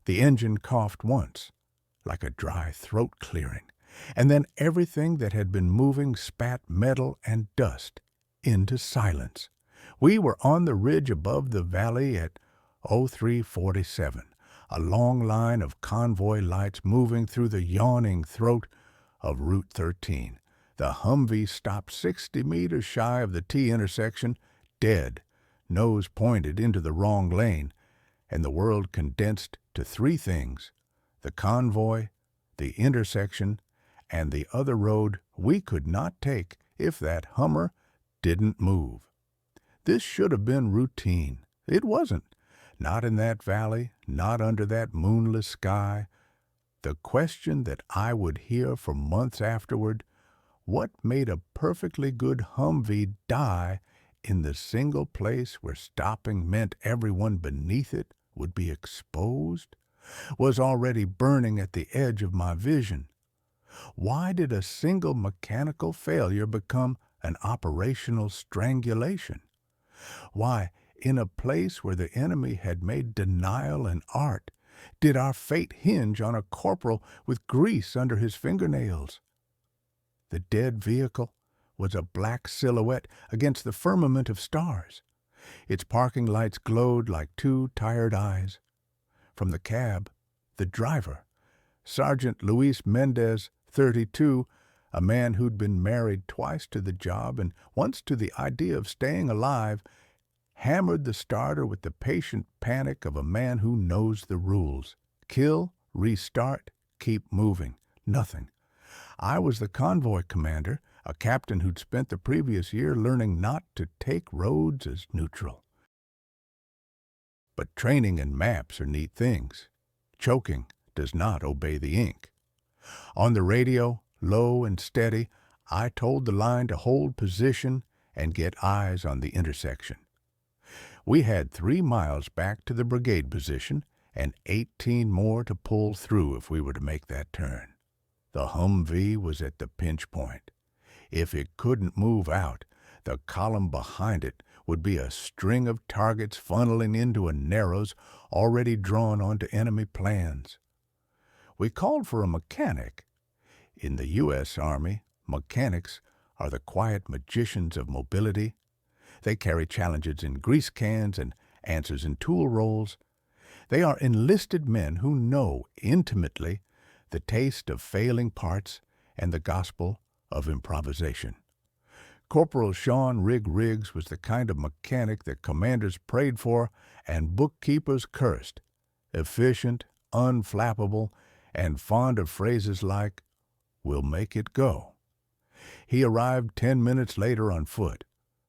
The engine coughed once, like a dry throat clearing, and then everything that had been moving spat metal and dust into silence. We were on the ridge above the valley at 0347, a long line of convoy lights moving through the yawning throat of Route 13. The Humvee stopped 60 meters shy of the T intersection, dead, nose pointed into the wrong lane, and the world condensed to three things: the convoy, the intersection, and the other road we could not take if that Hummer didn't move. This should have been routine. It wasn't. Not in that valley, not under that moonless sky. The question that I would hear for months afterward: what made a perfectly good Humvee die in the single place where stopping meant everyone beneath it would be exposed, was already burning at the edge of my vision. Why did a single mechanical failure become an operational strangulation? Why, in a place where the enemy had made denial an art, did our fate hinge on a corporal with grease under his fingernails? The dead vehicle was a black silhouette against the firmament of stars. Its parking lights glowed like two tired eyes. From the cab, the driver, Sergeant Luis Mendez, 32, a man who'd been married twice to the job and once to the idea of staying alive, hammered the starter with the patient panic of a man who knows the rules. Kill, restart, keep moving. Nothing. I was the convoy commander, a captain who'd spent the previous year learning not to take roads as neutral. But training and maps are neat things. Choking does not obey the ink. On the radio, low and steady, I told the line to hold position and get eyes on the intersection. We had 3 miles back to the brigade position and 18 more to pull through if we were to make that turn. The Humvee was at the pinch point. If it couldn't move out, the column behind it would be a string of targets funneling into a narrows already drawn onto enemy plans. We called for a mechanic. In the U.S. Army, mechanics are the quiet magicians of mobility. They carry challenges in grease cans and answers in tool rolls. They are enlisted men who know intimately the taste of failing parts and the gospel of improvisation. Corporal Sean Riggs was the kind of mechanic that commanders prayed for and bookkeepers cursed. Efficient, unflappable, and fond of phrases like, "We'll make it go." He arrived 10 minutes later on foot.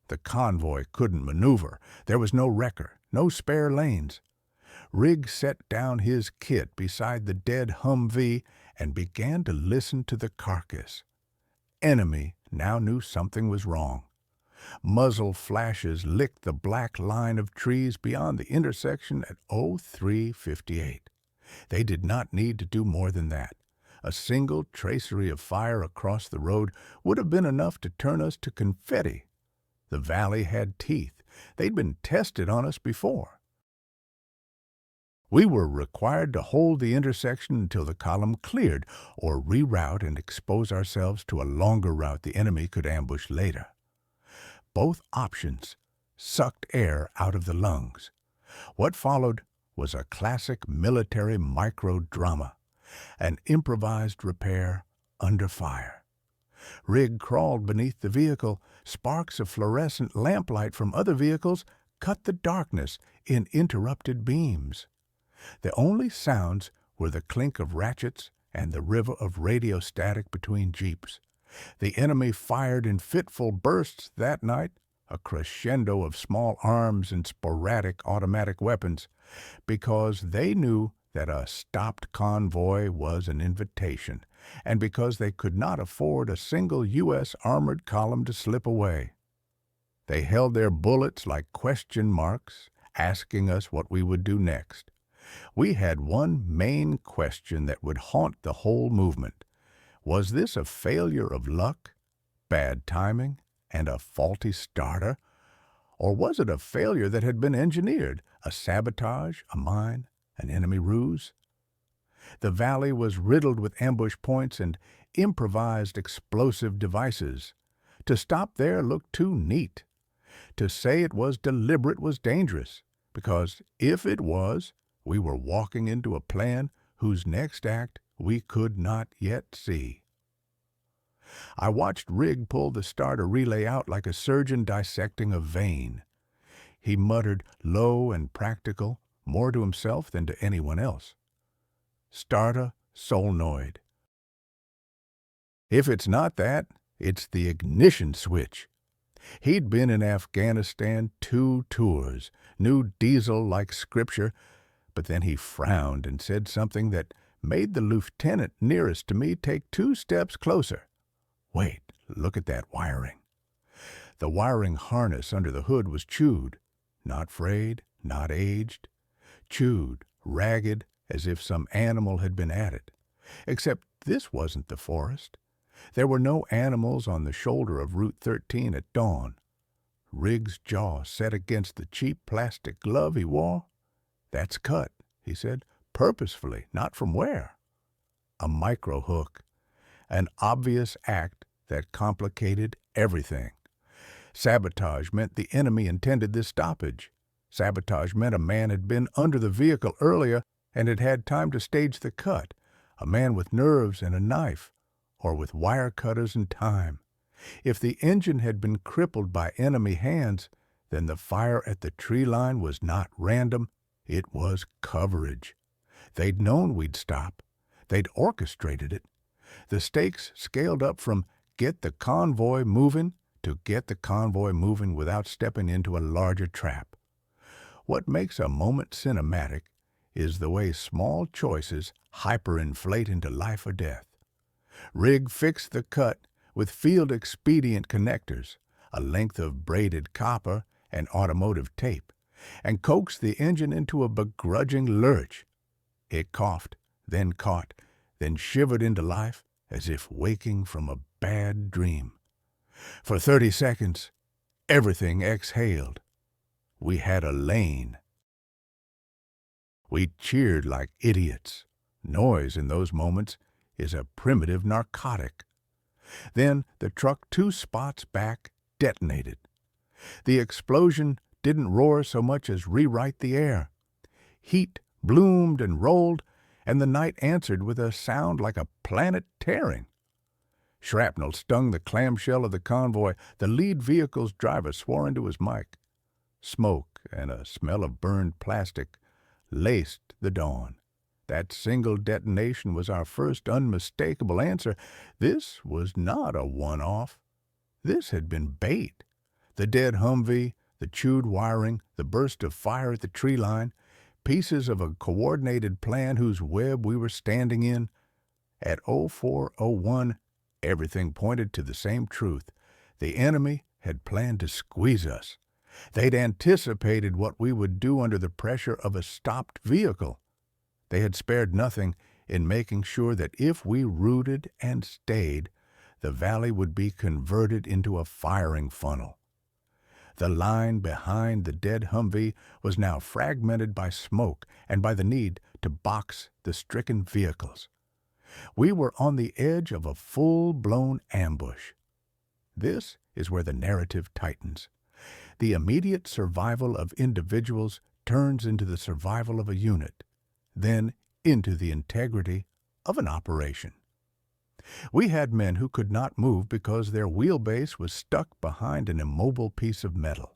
The convoy couldn't maneuver. There was no wrecker, no spare lanes. Riggs set down his kit beside the dead Humvee and began to listen to the carcass. Enemy now knew something was wrong. Muzzle flashes licked the black line of trees beyond the intersection at 0358. They did not need to do more than that. A single tracery of fire across the road would have been enough to turn us to confetti. The valley had teeth. They'd been tested on us before. We were required to hold the intersection until the column cleared, or reroute and expose ourselves to a longer route the enemy could ambush later. Both options sucked air out of the lungs. What followed was a classic military microdrama, an improvised repair under fire. Rig crawled beneath the vehicle. Sparks of fluorescent lamplight from other vehicles cut the darkness in interrupted beams. The only sounds were the clink of ratchets and the river of radio static between jeeps. The enemy fired in fitful bursts that night, a crescendo of small arms and sporadic automatic weapons, because they knew that a stopped convoy was an invitation, and because they could not afford a single U.S. armored column to slip away. They held their bullets like question marks, asking us what we would do next. We had one main question that would haunt the whole movement. Was this a failure of luck, bad timing, and a faulty starter? Or was it a failure that had been engineered, a sabotage, a mine, an enemy ruse? The valley was riddled with ambush points and improvised explosive devices. To stop there looked too neat. To say it was deliberate was dangerous, because if it was, we were walking into a plan whose next act we could not yet see. I watched Rig pull the starter relay out like a surgeon dissecting a vein. He muttered, low and practical, more to himself than to anyone else. Starter solenoid. If it's not that, it's the ignition switch. He'd been in Afghanistan 2 tours, knew diesel like scripture, but then he frowned and said something that made the lieutenant nearest to me take 2 steps closer. Wait, look at that wiring. The wiring harness under the hood was chewed, not frayed, not aged, chewed, ragged, as if some animal had been at it. Except this wasn't the forest. There were no animals on the shoulder of Route 13 at dawn. Rig's jaw set against the cheap plastic glove he wore. That's cut, he said, purposefully, not from where. A micro hook, an obvious act that complicated everything. Sabotage meant the enemy intended this stoppage. Sabotage meant a man had been under the vehicle earlier and had had time to stage the cut, a man with nerves and a knife, or with wire cutters and time. If the engine had been crippled by enemy hands, then the fire at the tree line was not random, it was coverage. They'd known we'd stop. They'd orchestrated it. The stakes scaled up from get the convoy moving to get the convoy moving without stepping into a larger trap. What makes a moment cinematic is the way small choices hyperinflate into life or death. Rig fixed the cut with field-expedient connectors, a length of braided copper and automotive tape, and coaxed the engine into a begrudging lurch. It coughed, then caught, then shivered into life as if waking from a bad dream. For 30 seconds, everything exhaled. We had a lane. We cheered like idiots. Noise in those moments is a primitive narcotic. Then the truck 2 spots back detonated. The explosion didn't roar so much as rewrite the air. Heat bloomed and rolled, and the night answered with a sound like a planet tearing. Shrapnel stung the clamshell of the convoy. The lead vehicle's driver swore into his mic. Smoke and a smell of burned plastic laced the dawn. That single detonation was our first unmistakable answer. This was not a one-off. This had been bait. The dead Humvee, the chewed wiring, the burst of fire at the tree line, pieces of a coordinated plan whose web we were standing in. At 04:01, everything pointed to the same truth. The enemy had planned to squeeze us. They'd anticipated what we would do under the pressure of a stopped vehicle. They had spared nothing in making sure that if we rooted and stayed, the valley would be converted into a firing funnel. The line behind the dead Humvee was now fragmented by smoke and by the need to box the stricken vehicles. We were on the edge of a full-blown ambush. This is where the narrative tightens. The immediate survival of individuals turns into the survival of a unit, then into the integrity of an operation. We had men who could not move because their wheelbase was stuck behind an immobile piece of metal.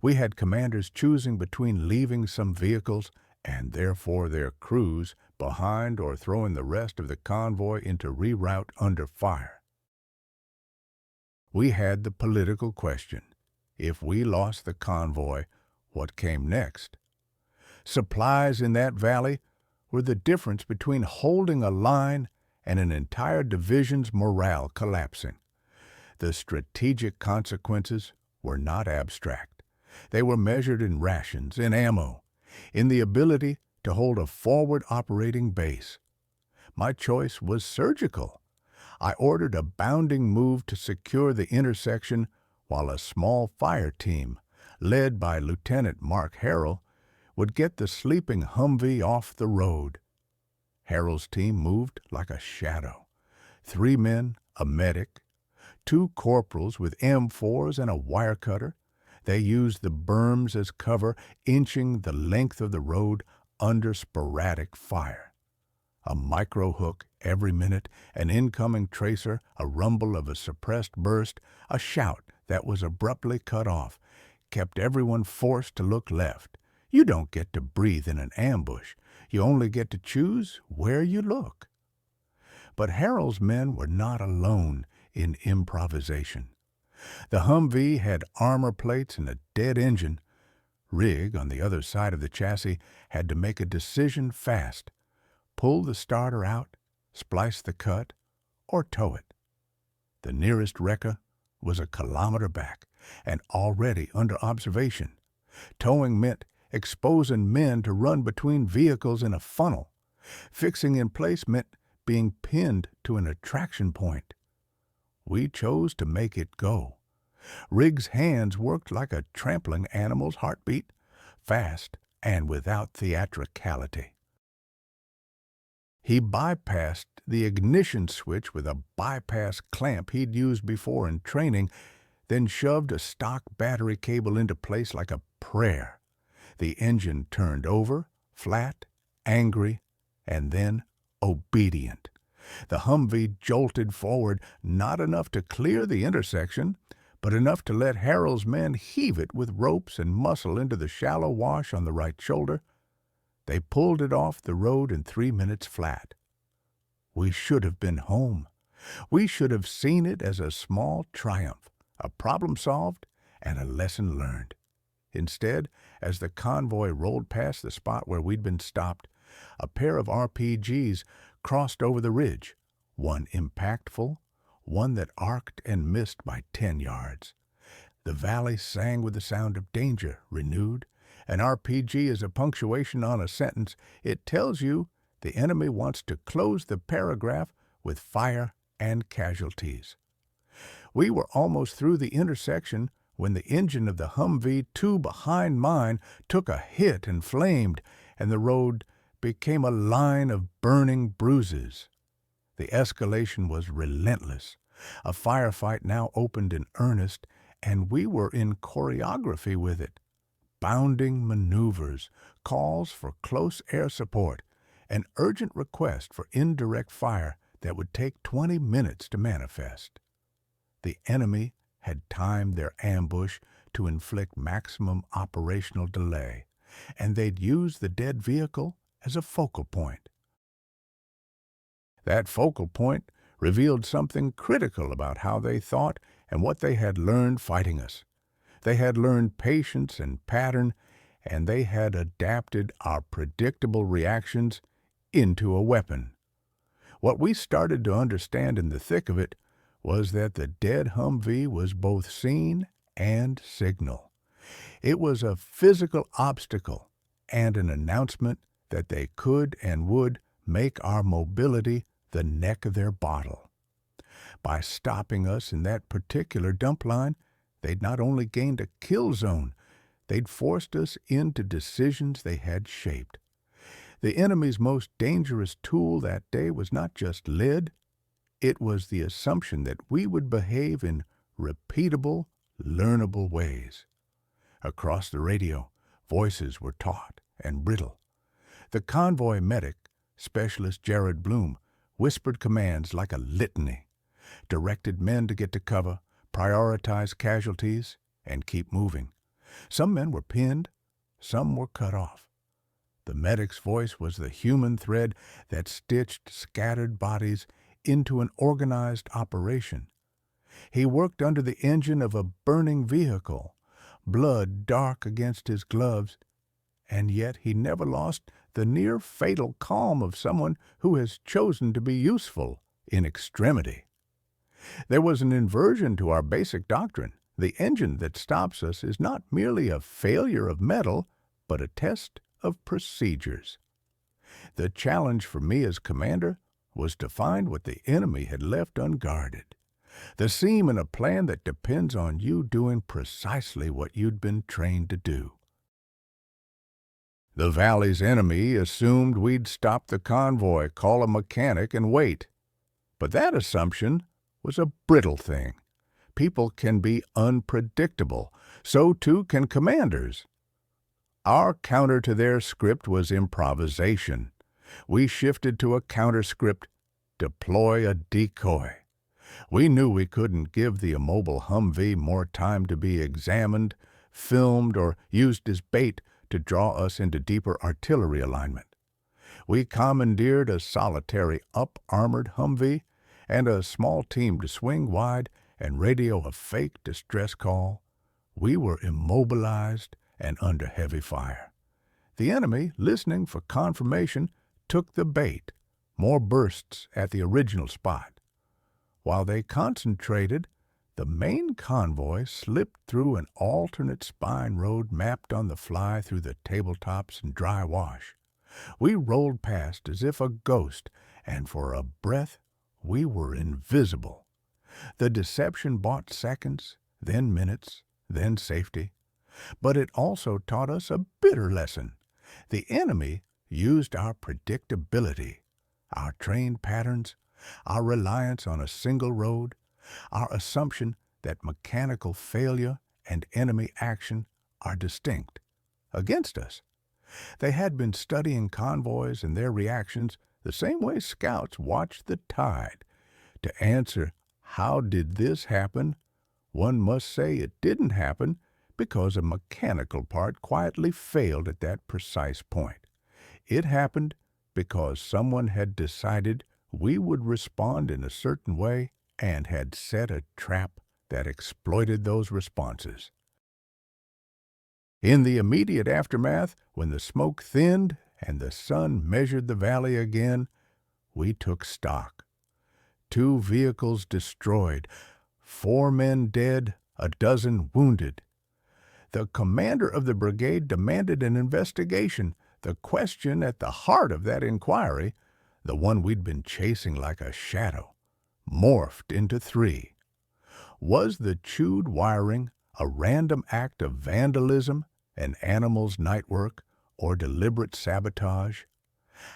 We had commanders choosing between leaving some vehicles, and therefore their crews, behind or throwing the rest of the convoy into reroute under fire. We had the political question. If we lost the convoy, what came next? Supplies in that valley were the difference between holding a line and an entire division's morale collapsing. The strategic consequences were not abstract. They were measured in rations, in ammo, in the ability to hold a forward operating base. My choice was surgical. I ordered a bounding move to secure the intersection while a small fire team, led by Lieutenant Mark Harrell, would get the sleeping Humvee off the road. Harold's team moved like a shadow. 3 men, a medic, 2 corporals with M4s and a wire cutter. They used the berms as cover, inching the length of the road under sporadic fire. A micro hook every minute, an incoming tracer, a rumble of a suppressed burst, a shout that was abruptly cut off, kept everyone forced to look left. You don't get to breathe in an ambush. You only get to choose where you look. But Harold's men were not alone in improvisation. The Humvee had armor plates and a dead engine. Rig, on the other side of the chassis, had to make a decision fast. Pull the starter out, splice the cut, or tow it. The nearest wrecker was a kilometer back and already under observation. Towing meant exposing men to run between vehicles in a funnel. Fixing in place meant being pinned to an attraction point. We chose to make it go. Rig's hands worked like a trampling animal's heartbeat, fast and without theatricality. He bypassed the ignition switch with a bypass clamp he'd used before in training, then shoved a stock battery cable into place like a prayer. The engine turned over, flat, angry, and then obedient. The Humvee jolted forward, not enough to clear the intersection, but enough to let Harold's men heave it with ropes and muscle into the shallow wash on the right shoulder. They pulled it off the road in 3 minutes flat. We should have been home. We should have seen it as a small triumph, a problem solved, and a lesson learned. Instead, as the convoy rolled past the spot where we'd been stopped, a pair of RPGs crossed over the ridge, one impactful, one that arced and missed by 10 yards. The valley sang with the sound of danger, renewed. An RPG is a punctuation on a sentence. It tells you the enemy wants to close the paragraph with fire and casualties. We were almost through the intersection when the engine of the Humvee 2 behind mine took a hit and flamed, and the road became a line of burning bruises. The escalation was relentless. A firefight now opened in earnest, and we were in choreography with it. Bounding maneuvers, calls for close air support, an urgent request for indirect fire that would take 20 minutes to manifest. The enemy had timed their ambush to inflict maximum operational delay, and they'd used the dead vehicle as a focal point. That focal point revealed something critical about how they thought and what they had learned fighting us. They had learned patience and pattern, and they had adapted our predictable reactions into a weapon. What we started to understand in the thick of it was that the dead Humvee was both scene and signal. It was a physical obstacle and an announcement that they could and would make our mobility the neck of their bottle. By stopping us in that particular dump line, they'd not only gained a kill zone, they'd forced us into decisions they had shaped. The enemy's most dangerous tool that day was not just lead, it was the assumption that we would behave in repeatable, learnable ways. Across the radio, voices were taut and brittle. The convoy medic, Specialist Jared Bloom, whispered commands like a litany, directed men to get to cover, prioritize casualties, and keep moving. Some men were pinned, some were cut off. The medic's voice was the human thread that stitched scattered bodies into an organized operation. He worked under the engine of a burning vehicle, blood dark against his gloves, and yet he never lost the near-fatal calm of someone who has chosen to be useful in extremity. There was an inversion to our basic doctrine. The engine that stops us is not merely a failure of metal, but a test of procedures. The challenge for me as commander was to find what the enemy had left unguarded, the seam in a plan that depends on you doing precisely what you'd been trained to do. The valley's enemy assumed we'd stop the convoy, call a mechanic, and wait. But that assumption was a brittle thing. People can be unpredictable. So too can commanders. Our counter to their script was improvisation. We shifted to a counter script: deploy a decoy. We knew we couldn't give the immobile Humvee more time to be examined, filmed, or used as bait to draw us into deeper artillery alignment. We commandeered a solitary up-armored Humvee and a small team to swing wide and radio a fake distress call. We were immobilized and under heavy fire. The enemy, listening for confirmation, took the bait, more bursts at the original spot. While they concentrated, the main convoy slipped through an alternate spine road mapped on the fly through the tabletops and dry wash. We rolled past as if a ghost, and for a breath we were invisible. The deception bought seconds, then minutes, then safety. But it also taught us a bitter lesson. The enemy used our predictability, our trained patterns, our reliance on a single road, our assumption that mechanical failure and enemy action are distinct, against us. They had been studying convoys and their reactions the same way scouts watched the tide. To answer, how did this happen, one must say it didn't happen because a mechanical part quietly failed at that precise point. It happened because someone had decided we would respond in a certain way and had set a trap that exploited those responses. In the immediate aftermath, when the smoke thinned and the sun measured the valley again, we took stock. 2 vehicles destroyed, 4 men dead, a dozen wounded. The commander of the brigade demanded an investigation. The question at the heart of that inquiry, the one we'd been chasing like a shadow, morphed into 3. Was the chewed wiring a random act of vandalism, an animal's night work, or deliberate sabotage?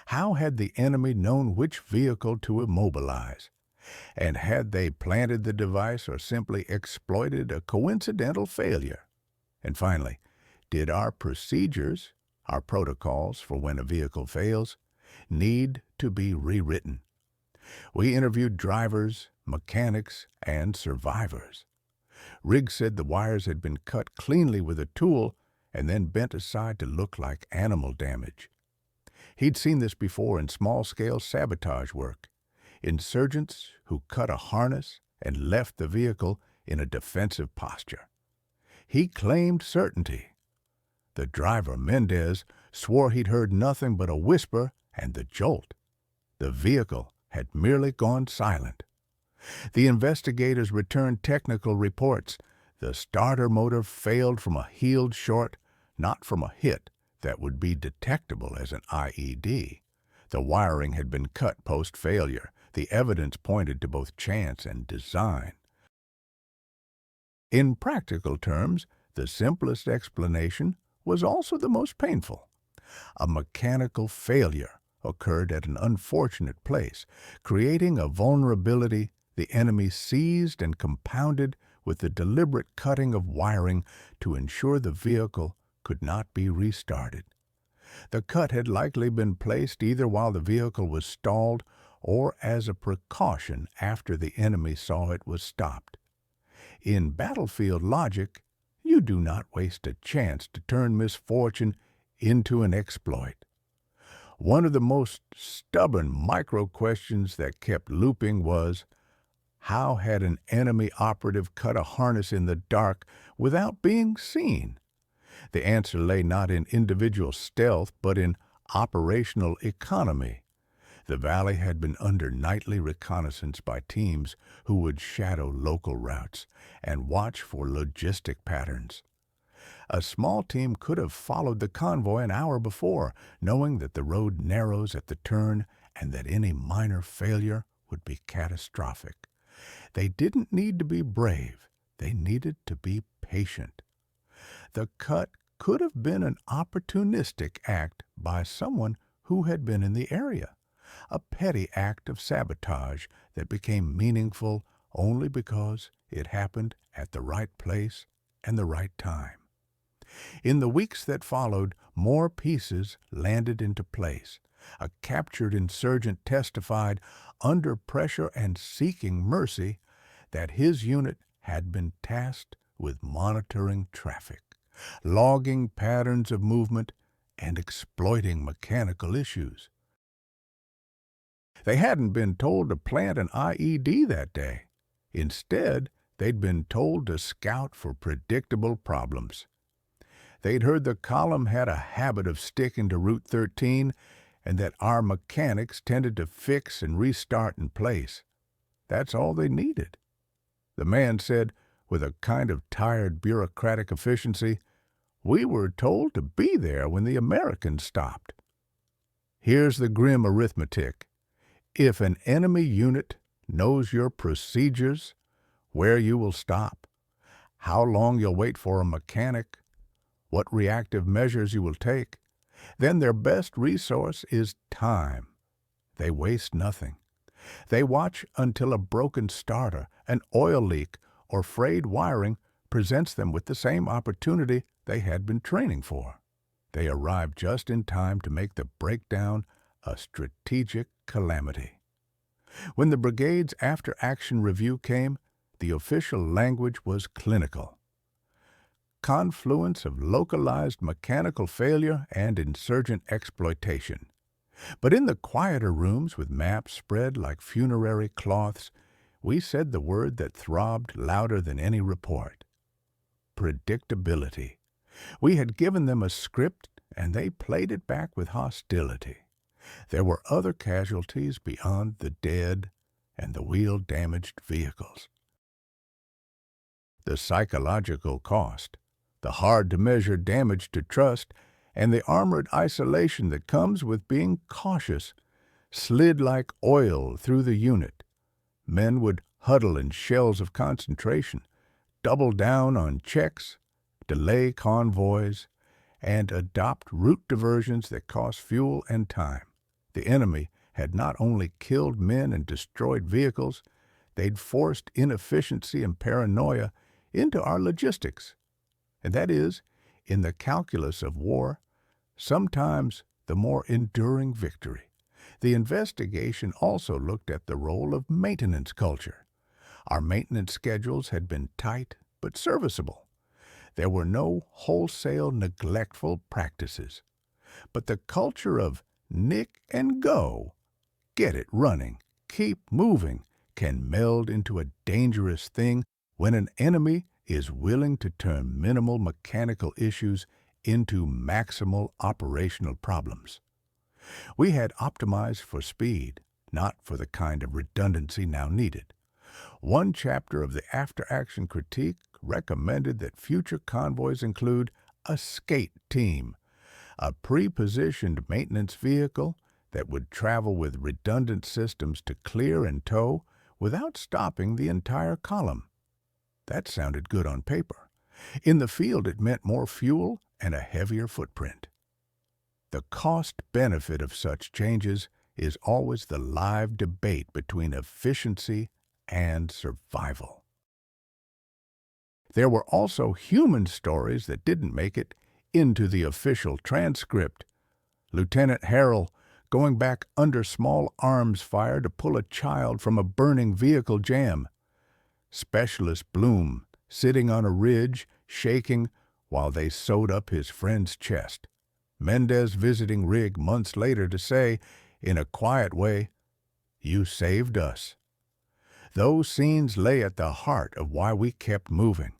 How had the enemy known which vehicle to immobilize? And had they planted the device or simply exploited a coincidental failure? And finally, did our procedures, our protocols for when a vehicle fails, need to be rewritten? We interviewed drivers, mechanics, and survivors. Riggs said the wires had been cut cleanly with a tool and then bent aside to look like animal damage. He'd seen this before in small-scale sabotage work. Insurgents who cut a harness and left the vehicle in a defensive posture. He claimed certainty. The driver, Mendez, swore he'd heard nothing but a whisper and the jolt. The vehicle had merely gone silent. The investigators returned technical reports. The starter motor failed from a healed short, not from a hit that would be detectable as an IED. The wiring had been cut post-failure. The evidence pointed to both chance and design. In practical terms, the simplest explanation was also the most painful. A mechanical failure occurred at an unfortunate place, creating a vulnerability the enemy seized and compounded with the deliberate cutting of wiring to ensure the vehicle could not be restarted. The cut had likely been placed either while the vehicle was stalled or as a precaution after the enemy saw it was stopped. In battlefield logic, you do not waste a chance to turn misfortune into an exploit. One of the most stubborn micro-questions that kept looping was, how had an enemy operative cut a harness in the dark without being seen? The answer lay not in individual stealth, but in operational economy. The valley had been under nightly reconnaissance by teams who would shadow local routes and watch for logistic patterns. A small team could have followed the convoy an hour before, knowing that the road narrows at the turn and that any minor failure would be catastrophic. They didn't need to be brave. They needed to be patient. The cut could have been an opportunistic act by someone who had been in the area, a petty act of sabotage that became meaningful only because it happened at the right place and the right time. In the weeks that followed, more pieces landed into place. A captured insurgent testified, under pressure and seeking mercy, that his unit had been tasked with monitoring traffic, logging patterns of movement, and exploiting mechanical issues. They hadn't been told to plant an IED that day. Instead, they'd been told to scout for predictable problems. They'd heard the column had a habit of sticking to Route 13 and that our mechanics tended to fix and restart in place. That's all they needed. The man said, with a kind of tired bureaucratic efficiency, "We were told to be there when the Americans stopped." Here's the grim arithmetic. If an enemy unit knows your procedures, where you will stop, how long you'll wait for a mechanic, what reactive measures you will take, then their best resource is time. They waste nothing. They watch until a broken starter, an oil leak, or frayed wiring presents them with the same opportunity they had been training for. They arrive just in time to make the breakdown a strategic calamity. When the brigade's after-action review came, the official language was clinical. Confluence of localized mechanical failure and insurgent exploitation. But in the quieter rooms with maps spread like funerary cloths, we said the word that throbbed louder than any report. Predictability. We had given them a script, and they played it back with hostility. There were other casualties beyond the dead and the wheel-damaged vehicles. The psychological cost, the hard-to-measure damage to trust, and the armored isolation that comes with being cautious, slid like oil through the unit. Men would huddle in shells of concentration, double down on checks, delay convoys, and adopt route diversions that cost fuel and time. The enemy had not only killed men and destroyed vehicles, they'd forced inefficiency and paranoia into our logistics. And that is, in the calculus of war, sometimes the more enduring victory. The investigation also looked at the role of maintenance culture. Our maintenance schedules had been tight but serviceable. There were no wholesale neglectful practices. But the culture of nick and go, get it running, keep moving, can meld into a dangerous thing when an enemy is willing to turn minimal mechanical issues into maximal operational problems. We had optimized for speed, not for the kind of redundancy now needed. One chapter of the after-action critique recommended that future convoys include a skate team, a pre-positioned maintenance vehicle that would travel with redundant systems to clear and tow without stopping the entire column. That sounded good on paper. In the field, it meant more fuel and a heavier footprint. The cost-benefit of such changes is always the live debate between efficiency and survival. There were also human stories that didn't make it into the official transcript. Lieutenant Harrell going back under small arms fire to pull a child from a burning vehicle jam. Specialist Bloom sitting on a ridge, shaking while they sewed up his friend's chest. Mendez visiting rig months later to say, in a quiet way, "You saved us." Those scenes lay at the heart of why we kept moving.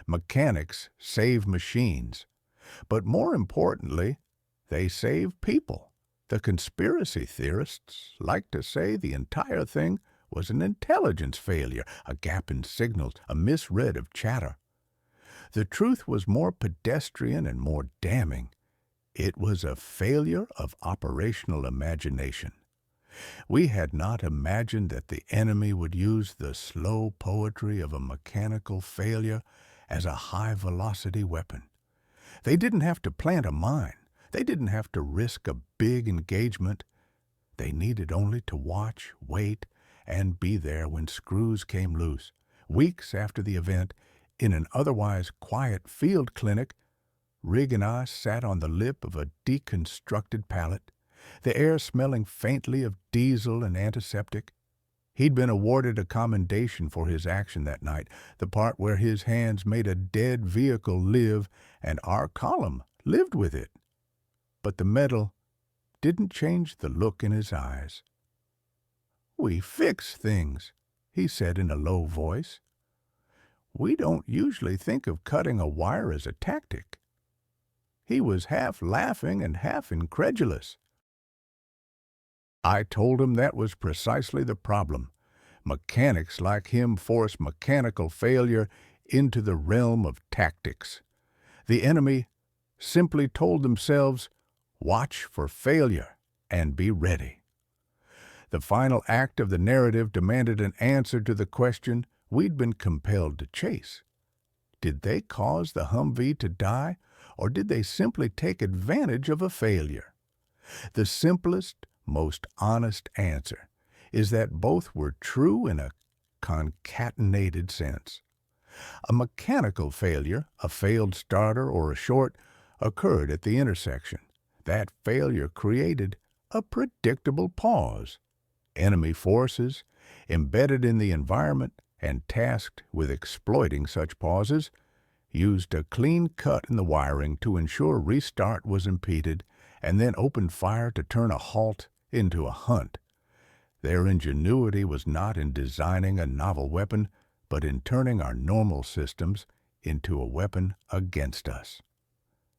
Mechanics save machines. But more importantly, they save people. The conspiracy theorists like to say the entire thing was an intelligence failure, a gap in signals, a misread of chatter. The truth was more pedestrian and more damning. It was a failure of operational imagination. We had not imagined that the enemy would use the slow poetry of a mechanical failure as a high-velocity weapon. They didn't have to plant a mine. They didn't have to risk a big engagement. They needed only to watch, wait, and be there when screws came loose. Weeks after the event, in an otherwise quiet field clinic, Rig and I sat on the lip of a deconstructed pallet, the air smelling faintly of diesel and antiseptic. He'd been awarded a commendation for his action that night, the part where his hands made a dead vehicle live, and our column lived with it. But the medal didn't change the look in his eyes. "We fix things," he said in a low voice. "We don't usually think of cutting a wire as a tactic." He was half laughing and half incredulous. I told him that was precisely the problem. Mechanics like him force mechanical failure into the realm of tactics. The enemy simply told themselves, "Watch for failure and be ready." The final act of the narrative demanded an answer to the question we'd been compelled to chase. Did they cause the Humvee to die, or did they simply take advantage of a failure? The simplest, most honest answer is that both were true in a concatenated sense. A mechanical failure, a failed starter or a short, occurred at the intersection. That failure created a predictable pause. Enemy forces, embedded in the environment and tasked with exploiting such pauses, used a clean cut in the wiring to ensure restart was impeded, and then opened fire to turn a halt into a hunt. Their ingenuity was not in designing a novel weapon, but in turning our normal systems into a weapon against us.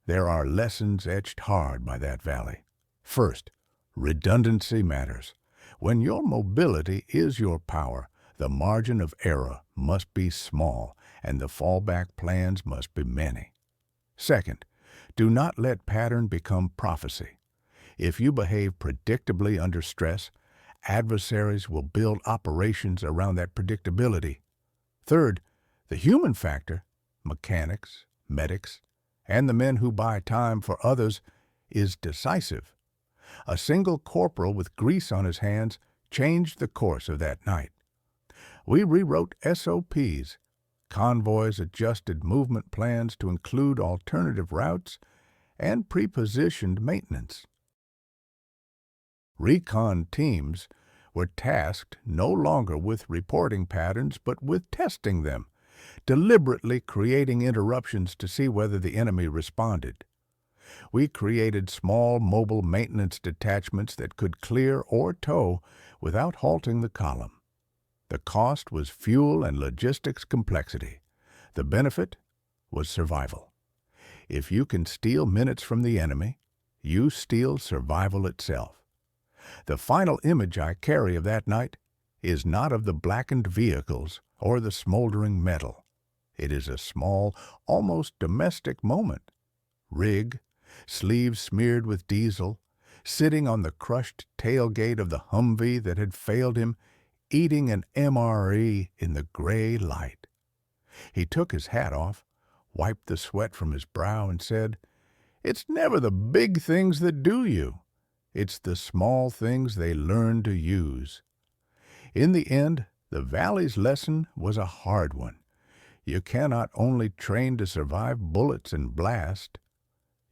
There are lessons etched hard by that valley. First, redundancy matters. When your mobility is your power, the margin of error must be small, and the fallback plans must be many. Second, do not let pattern become prophecy. If you behave predictably under stress, adversaries will build operations around that predictability. Third, the human factor, mechanics, medics, and the men who buy time for others, is decisive. A single corporal with grease on his hands changed the course of that night. We rewrote SOPs. Convoys adjusted movement plans to include alternative routes and pre-positioned maintenance. Recon teams were tasked no longer with reporting patterns but with testing them, deliberately creating interruptions to see whether the enemy responded. We created small mobile maintenance detachments that could clear or tow without halting the column. The cost was fuel and logistics complexity. The benefit was survival. If you can steal minutes from the enemy, you steal survival itself. The final image I carry of that night is not of the blackened vehicles or the smoldering metal. It is a small, almost domestic moment. Rig, sleeves smeared with diesel, sitting on the crushed tailgate of the Humvee that had failed him, eating an MRE in the gray light. He took his hat off, wiped the sweat from his brow, and said, "It's never the big things that do you. It's the small things they learn to use." In the end, the Valley's lesson was a hard one. You cannot only train to survive bullets and blast.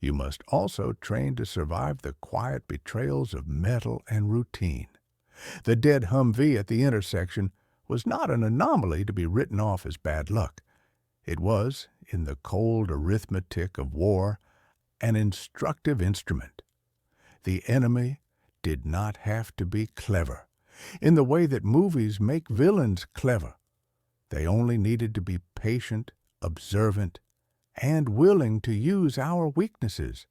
You must also train to survive the quiet betrayals of metal and routine. The dead Humvee at the intersection was not an anomaly to be written off as bad luck. It was, in the cold arithmetic of war, an instructive instrument. The enemy did not have to be clever, in the way that movies make villains clever. They only needed to be patient, observant, and willing to use our weaknesses.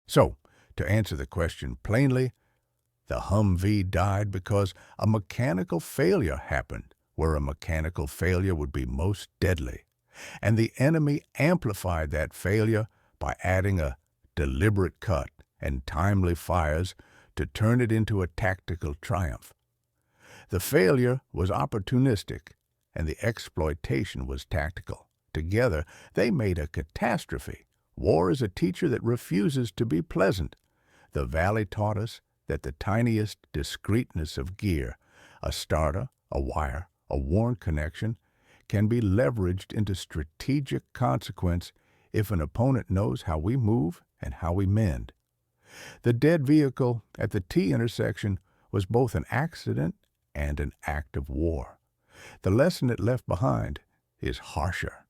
So, to answer the question plainly, the Humvee died because a mechanical failure happened where a mechanical failure would be most deadly, and the enemy amplified that failure by adding a deliberate cut and timely fires to turn it into a tactical triumph. The failure was opportunistic, and the exploitation was tactical, together, they made a catastrophe. War is a teacher that refuses to be pleasant. The valley taught us that the tiniest discreetness of gear, a starter, a wire, a worn connection, can be leveraged into strategic consequence if an opponent knows how we move and how we mend. The dead vehicle at the T intersection was both an accident and an act of war. The lesson it left behind is harsher.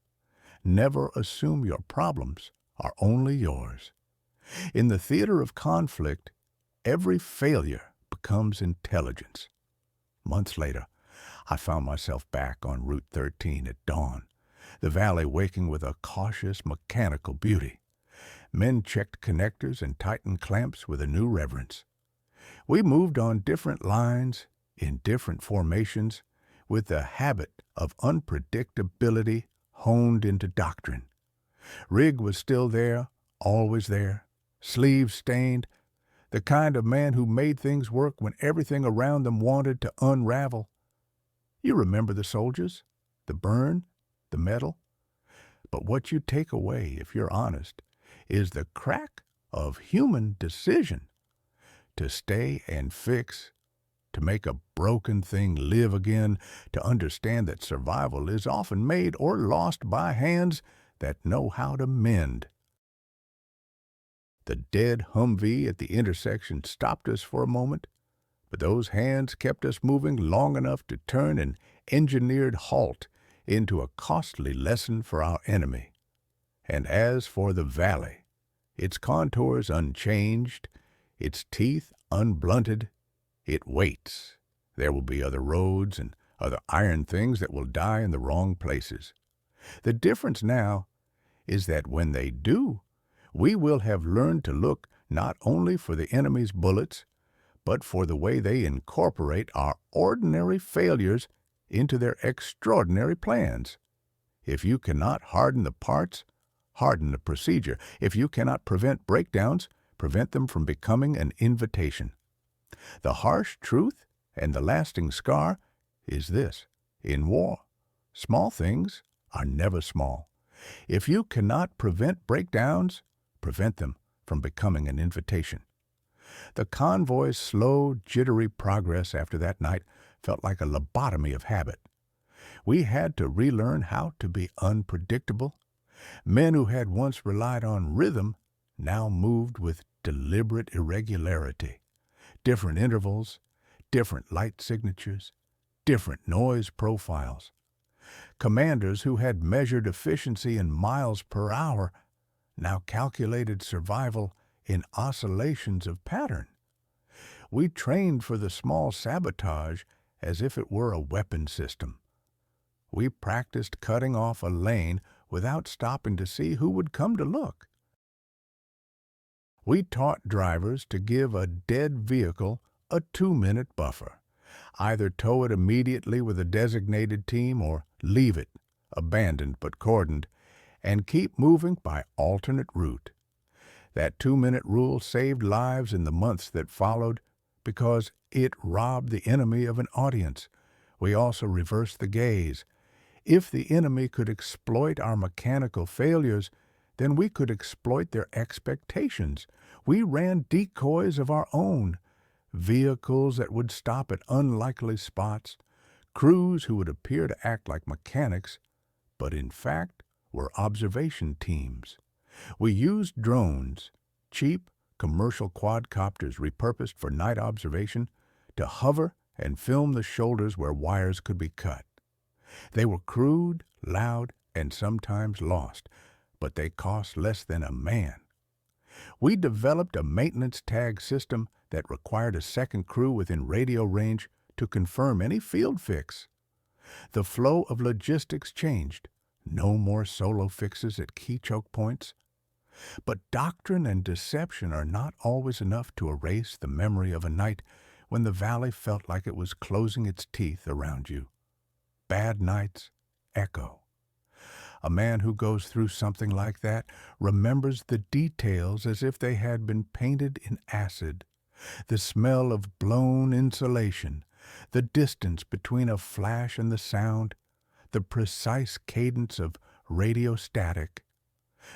Never assume your problems are only yours. In the theater of conflict, every failure becomes intelligence. Months later, I found myself back on Route 13 at dawn, the valley waking with a cautious mechanical beauty. Men checked connectors and tightened clamps with a new reverence. We moved on different lines, in different formations, with the habit of unpredictability honed into doctrine. Rig was still there, always there, sleeves stained, the kind of man who made things work when everything around them wanted to unravel. You remember the soldiers, the burn, the metal. But what you take away, if you're honest, is the crack of human decision. To stay and fix, to make a broken thing live again, to understand that survival is often made or lost by hands that know how to mend. The dead Humvee at the intersection stopped us for a moment, but those hands kept us moving long enough to turn an engineered halt into a costly lesson for our enemy. And as for the valley, its contours unchanged, its teeth unblunted, it waits. There will be other roads and other iron things that will die in the wrong places. The difference now is that when they do, we will have learned to look not only for the enemy's bullets, but for the way they incorporate our ordinary failures into their extraordinary plans. If you cannot harden the parts, harden the procedure. If you cannot prevent breakdowns, prevent them from becoming an invitation. The harsh truth and the lasting scar is this: in war, small things are never small. If you cannot prevent breakdowns, prevent them from becoming an invitation. The convoy's slow, jittery progress after that night felt like a lobotomy of habit. We had to relearn how to be unpredictable. Men who had once relied on rhythm now moved with deliberate irregularity. Different intervals, different light signatures, different noise profiles. Commanders who had measured efficiency in miles per hour now calculated survival in oscillations of pattern. We trained for the small sabotage as if it were a weapon system. We practiced cutting off a lane without stopping to see who would come to look. We taught drivers to give a dead vehicle a 2-minute buffer. Either tow it immediately with a designated team or leave it, abandoned but cordoned, and keep moving by alternate route. That 2-minute rule saved lives in the months that followed because it robbed the enemy of an audience. We also reversed the gaze. If the enemy could exploit our mechanical failures, then we could exploit their expectations. We ran decoys of our own, vehicles that would stop at unlikely spots, crews who would appear to act like mechanics, but in fact were observation teams. We used drones, cheap commercial quadcopters repurposed for night observation, to hover and film the shoulders where wires could be cut. They were crude, loud, and sometimes lost, but they cost less than a man. We developed a maintenance tag system that required a second crew within radio range to confirm any field fix. The flow of logistics changed. No more solo fixes at key choke points. But doctrine and deception are not always enough to erase the memory of a night when the valley felt like it was closing its teeth around you. Bad nights echo. A man who goes through something like that remembers the details as if they had been painted in acid. The smell of blown insulation, the distance between a flash and the sound, the precise cadence of radio static.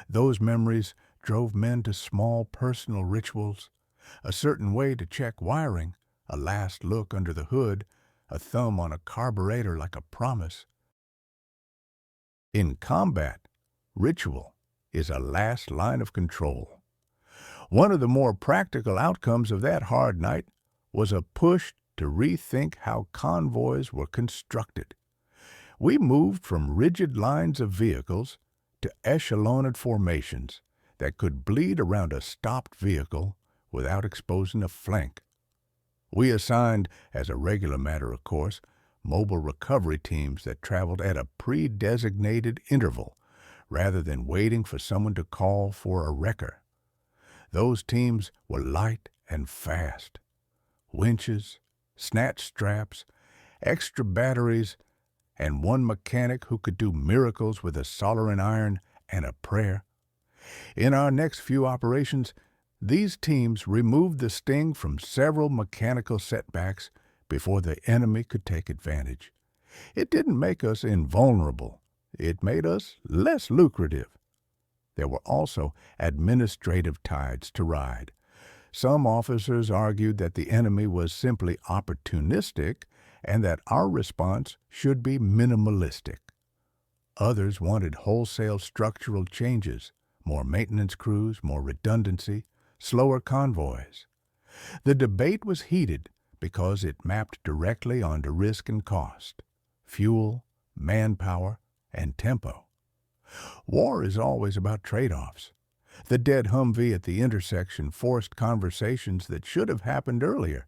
Those memories drove men to small personal rituals, a certain way to check wiring, a last look under the hood, a thumb on a carburetor like a promise. In combat, ritual is a last line of control. One of the more practical outcomes of that hard night was a push to rethink how convoys were constructed. We moved from rigid lines of vehicles to echeloned formations that could bleed around a stopped vehicle without exposing a flank. We assigned, as a regular matter of course, mobile recovery teams that traveled at a pre-designated interval rather than waiting for someone to call for a wrecker. Those teams were light and fast. Winches, snatch straps, extra batteries, and one mechanic who could do miracles with a soldering iron and a prayer. In our next few operations, these teams removed the sting from several mechanical setbacks before the enemy could take advantage. It didn't make us invulnerable. It made us less lucrative. There were also administrative tides to ride. Some officers argued that the enemy was simply opportunistic and that our response should be minimalistic. Others wanted wholesale structural changes, more maintenance crews, more redundancy, slower convoys. The debate was heated because it mapped directly onto risk and cost, fuel, manpower, and tempo. War is always about trade-offs. The dead Humvee at the intersection forced conversations that should have happened earlier.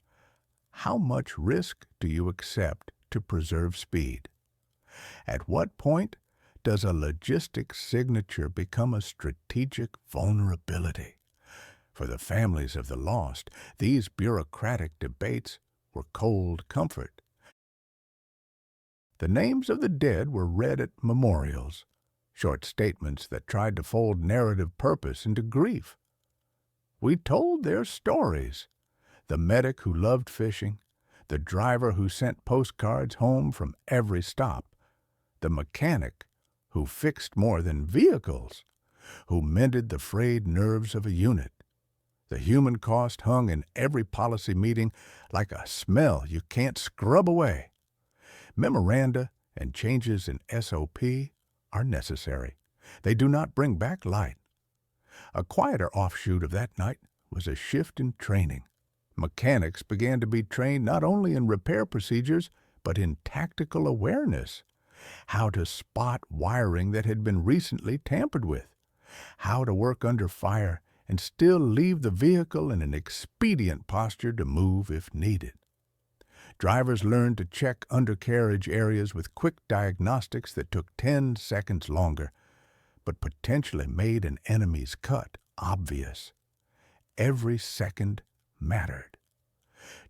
How much risk do you accept to preserve speed? At what point does a logistics signature become a strategic vulnerability? For the families of the lost, these bureaucratic debates were cold comfort. The names of the dead were read at memorials, short statements that tried to fold narrative purpose into grief. We told their stories. The medic who loved fishing, the driver who sent postcards home from every stop, the mechanic who fixed more than vehicles, who mended the frayed nerves of a unit. The human cost hung in every policy meeting like a smell you can't scrub away. Memoranda and changes in SOP are necessary. They do not bring back light. A quieter offshoot of that night was a shift in training. Mechanics began to be trained not only in repair procedures, but in tactical awareness. How to spot wiring that had been recently tampered with. How to work under fire and still leave the vehicle in an expedient posture to move if needed. Drivers learned to check undercarriage areas with quick diagnostics that took 10 seconds longer, but potentially made an enemy's cut obvious. Every second mattered.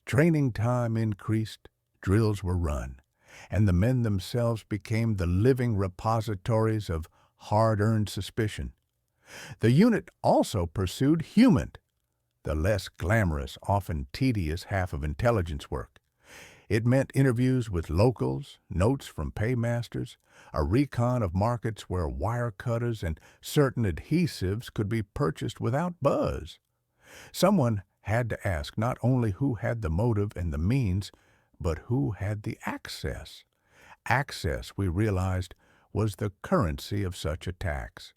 Training time increased, drills were run, and the men themselves became the living repositories of hard-earned suspicion. The unit also pursued human, the less glamorous, often tedious half of intelligence work. It meant interviews with locals, notes from paymasters, a recon of markets where wire cutters and certain adhesives could be purchased without buzz. Someone had to ask not only who had the motive and the means, but who had the access. Access, we realized, was the currency of such attacks.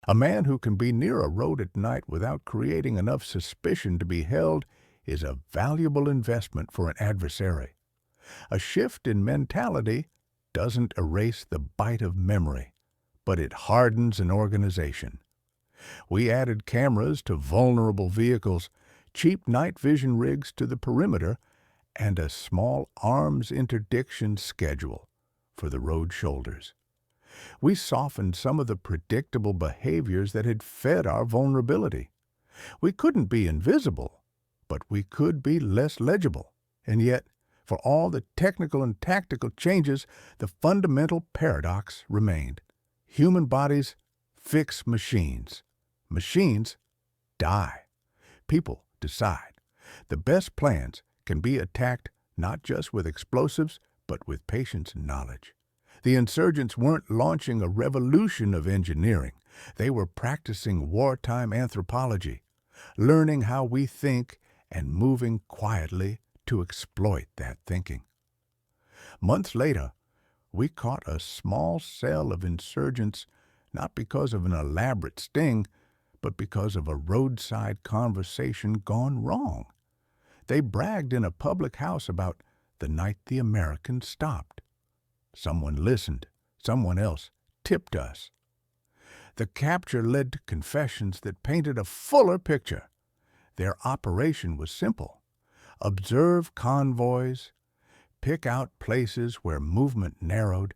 A man who can be near a road at night without creating enough suspicion to be held is a valuable investment for an adversary. A shift in mentality doesn't erase the bite of memory, but it hardens an organization. We added cameras to vulnerable vehicles, cheap night vision rigs to the perimeter, and a small arms interdiction schedule for the road shoulders. We softened some of the predictable behaviors that had fed our vulnerability. We couldn't be invisible, but we could be less legible. And yet, for all the technical and tactical changes, the fundamental paradox remained. Human bodies fix machines. Machines die. People decide. The best plans can be attacked not just with explosives, but with patience and knowledge. The insurgents weren't launching a revolution of engineering. They were practicing wartime anthropology, learning how we think and moving quietly to exploit that thinking. Months later, we caught a small cell of insurgents not because of an elaborate sting, but because of a roadside conversation gone wrong. They bragged in a public house about the night the Americans stopped. Someone listened. Someone else tipped us. The capture led to confessions that painted a fuller picture. Their operation was simple. Observe convoys, pick out places where movement narrowed,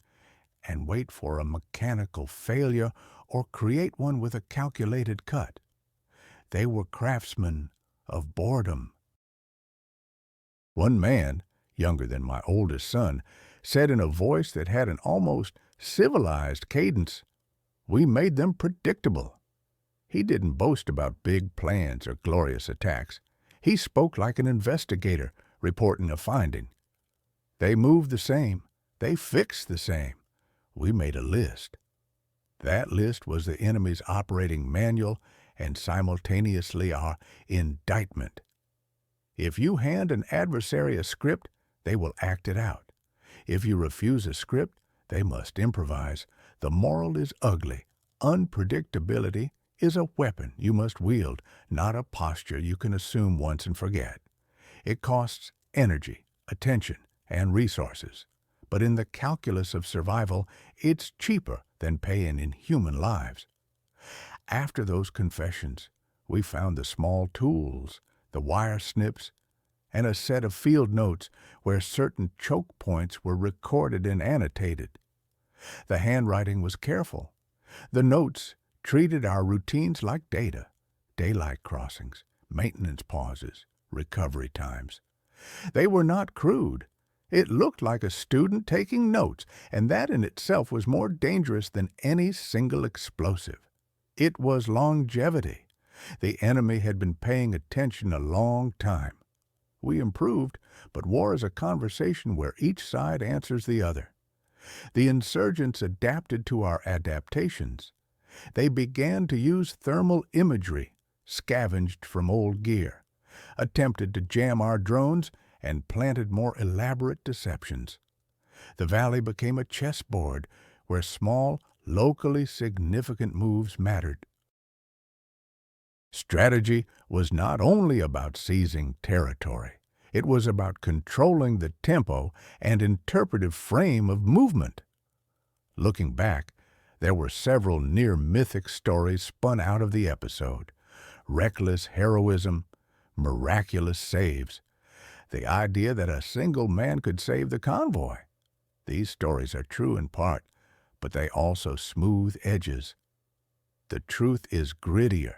and wait for a mechanical failure or create one with a calculated cut. They were craftsmen of boredom. One man, younger than my oldest son, said in a voice that had an almost civilized cadence, "We made them predictable." He didn't boast about big plans or glorious attacks. He spoke like an investigator reporting a finding. They moved the same. They fixed the same. We made a list. That list was the enemy's operating manual and simultaneously our indictment. If you hand an adversary a script, they will act it out. If you refuse a script, they must improvise. The moral is ugly. Unpredictability is a weapon you must wield, not a posture you can assume once and forget. It costs energy, attention, and resources. But in the calculus of survival, it's cheaper than paying in human lives. After those confessions, we found the small tools, the wire snips, and a set of field notes where certain choke points were recorded and annotated. The handwriting was careful. The notes treated our routines like data: daylight crossings, maintenance pauses, recovery times. They were not crude. It looked like a student taking notes, and that in itself was more dangerous than any single explosive. It was longevity. The enemy had been paying attention a long time. We improved, but war is a conversation where each side answers the other. The insurgents adapted to our adaptations. They began to use thermal imagery, scavenged from old gear, attempted to jam our drones, and planted more elaborate deceptions. The valley became a chessboard where small, locally significant moves mattered. Strategy was not only about seizing territory. It was about controlling the tempo and interpretive frame of movement. Looking back, there were several near-mythic stories spun out of the episode: reckless heroism, miraculous saves, the idea that a single man could save the convoy. These stories are true in part, but they also smooth edges. The truth is grittier.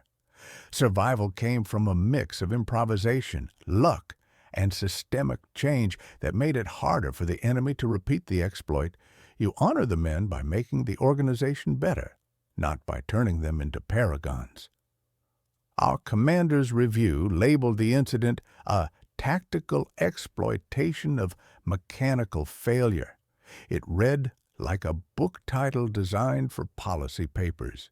Survival came from a mix of improvisation, luck, and systemic change that made it harder for the enemy to repeat the exploit. You honor the men by making the organization better, not by turning them into paragons. Our commander's review labeled the incident a tactical exploitation of mechanical failure. It read like a book title designed for policy papers.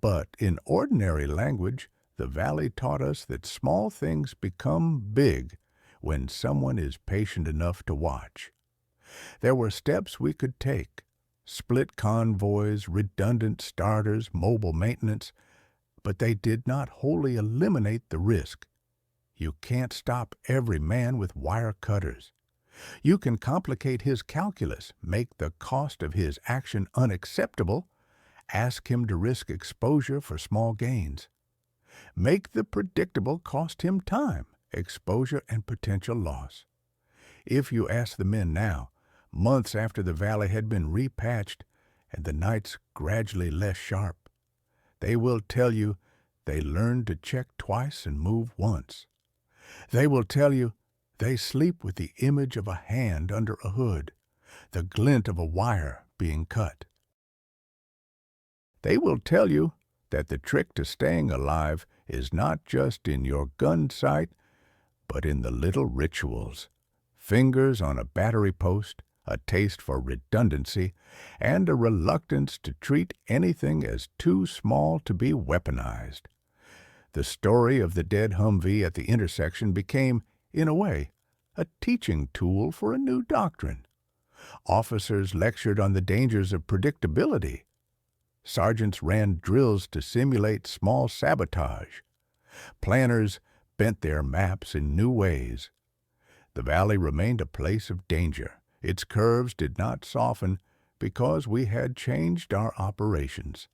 But in ordinary language, the Valley taught us that small things become big when someone is patient enough to watch. There were steps we could take: split convoys, redundant starters, mobile maintenance, but they did not wholly eliminate the risk. You can't stop every man with wire cutters. You can complicate his calculus, make the cost of his action unacceptable, ask him to risk exposure for small gains. Make the predictable cost him time, exposure, and potential loss. If you ask the men now, months after the valley had been repatched and the nights gradually less sharp, they will tell you they learned to check twice and move once. They will tell you they sleep with the image of a hand under a hood, the glint of a wire being cut. They will tell you that the trick to staying alive is not just in your gun sight, but in the little rituals: fingers on a battery post, a taste for redundancy, and a reluctance to treat anything as too small to be weaponized. The story of the dead Humvee at the intersection became, in a way, a teaching tool for a new doctrine. Officers lectured on the dangers of predictability. Sergeants ran drills to simulate small sabotage. Planners bent their maps in new ways. The valley remained a place of danger. Its curves did not soften because we had changed our operations.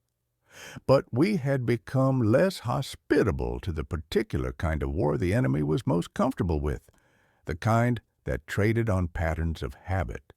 But we had become less hospitable to the particular kind of war the enemy was most comfortable with, the kind that traded on patterns of habit.